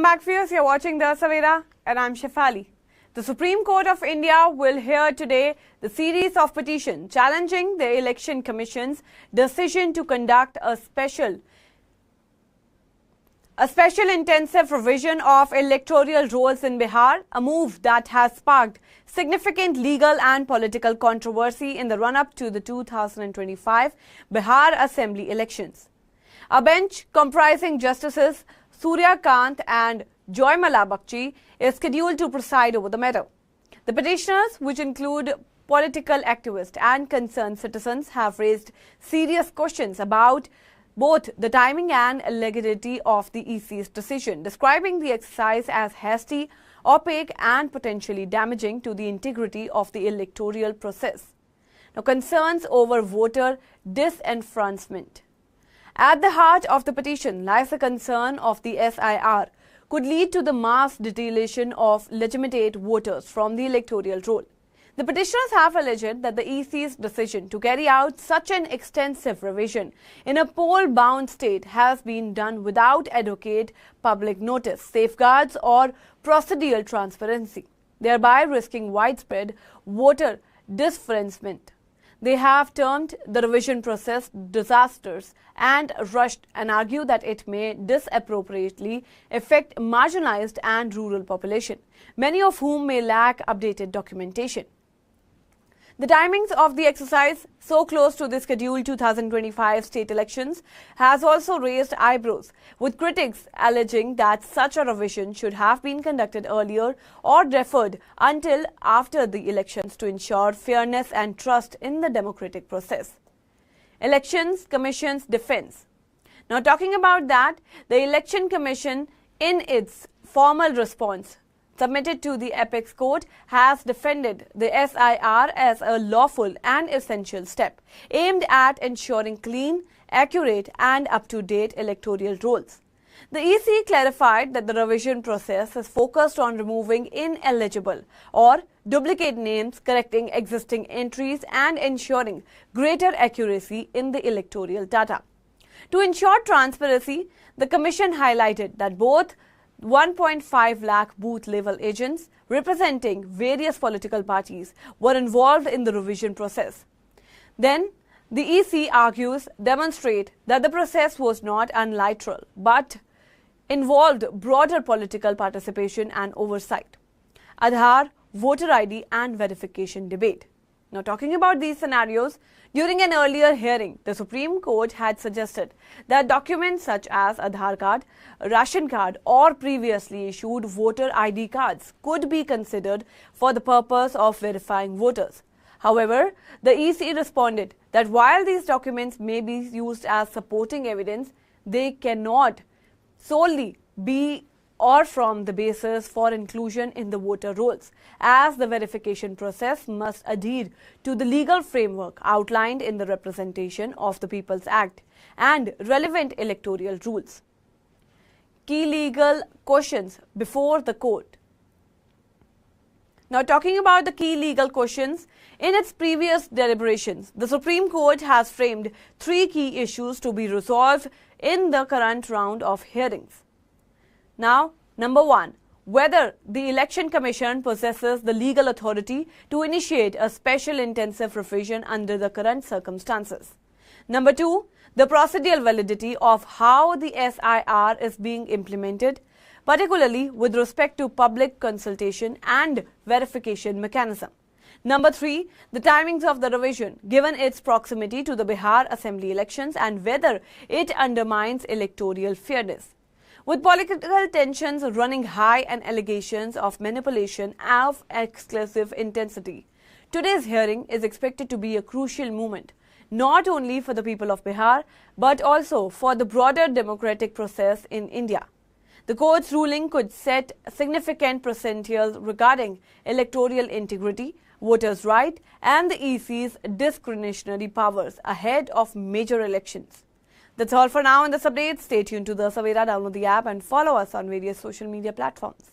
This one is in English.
back, viewers. You're watching The Savera and I'm Shefali. The Supreme Court of India will hear today the series of petitions challenging the Election Commission's decision to conduct a special intensive revision of electoral rolls in Bihar, a move that has sparked significant legal and political controversy in the run-up to the 2025 Bihar Assembly elections. A bench comprising Justices Surya Kant and Joymala Bakshi is scheduled to preside over the matter. The petitioners, which include political activists and concerned citizens, have raised serious questions about both the timing and legality of the EC's decision, describing the exercise as hasty, opaque and potentially damaging to the integrity of the electoral process. Now, concerns over voter disenfranchisement. At the heart of the petition lies the concern of the SIR could lead to the mass deletion of legitimate voters from the electoral roll. The petitioners have alleged that the EC's decision to carry out such an extensive revision in a poll-bound state has been done without adequate public notice, safeguards or procedural transparency, thereby risking widespread voter disenfranchisement. They have termed the revision process disastrous and rushed and argue that it may disappropriately affect marginalized and rural population, many of whom may lack updated documentation. The timings of the exercise, so close to the scheduled 2025 state elections, has also raised eyebrows, with critics alleging that such a revision should have been conducted earlier or deferred until after the elections to ensure fairness and trust in the democratic process. Elections Commission's defense. Now, talking about that, the Election Commission, in its formal response submitted to the Apex Court, has defended the SIR as a lawful and essential step aimed at ensuring clean, accurate and up-to-date electoral rolls. The EC clarified that the revision process is focused on removing ineligible or duplicate names, correcting existing entries and ensuring greater accuracy in the electoral data. To ensure transparency, the Commission highlighted that both 1.5 lakh booth-level agents representing various political parties were involved in the revision process. Then, the EC demonstrate that the process was not unilateral but involved broader political participation and oversight. Aadhaar, voter ID and verification debate. Now, talking about these scenarios, during an earlier hearing, the Supreme Court had suggested that documents such as Aadhaar card, ration card or previously issued voter ID cards could be considered for the purpose of verifying voters. However, the EC responded that while these documents may be used as supporting evidence, they cannot solely be or form the basis for inclusion in the voter rolls, as the verification process must adhere to the legal framework outlined in the Representation of the People's Act and relevant electoral rules. Key legal questions before the court. Now, talking about the key legal questions, in its previous deliberations, the Supreme Court has framed three key issues to be resolved in the current round of hearings. Now, number one, whether the Election Commission possesses the legal authority to initiate a special intensive revision under the current circumstances. Number two, the procedural validity of how the SIR is being implemented, particularly with respect to public consultation and verification mechanism. Number three, the timings of the revision, given its proximity to the Bihar Assembly elections and whether it undermines electoral fairness. With political tensions running high and allegations of manipulation of excessive intensity, today's hearing is expected to be a crucial moment, not only for the people of Bihar, but also for the broader democratic process in India. The court's ruling could set significant precedents regarding electoral integrity, voters' rights, and the EC's discretionary powers ahead of major elections. That's all for now in this update. Stay tuned to The Savera, download the app and follow us on various social media platforms.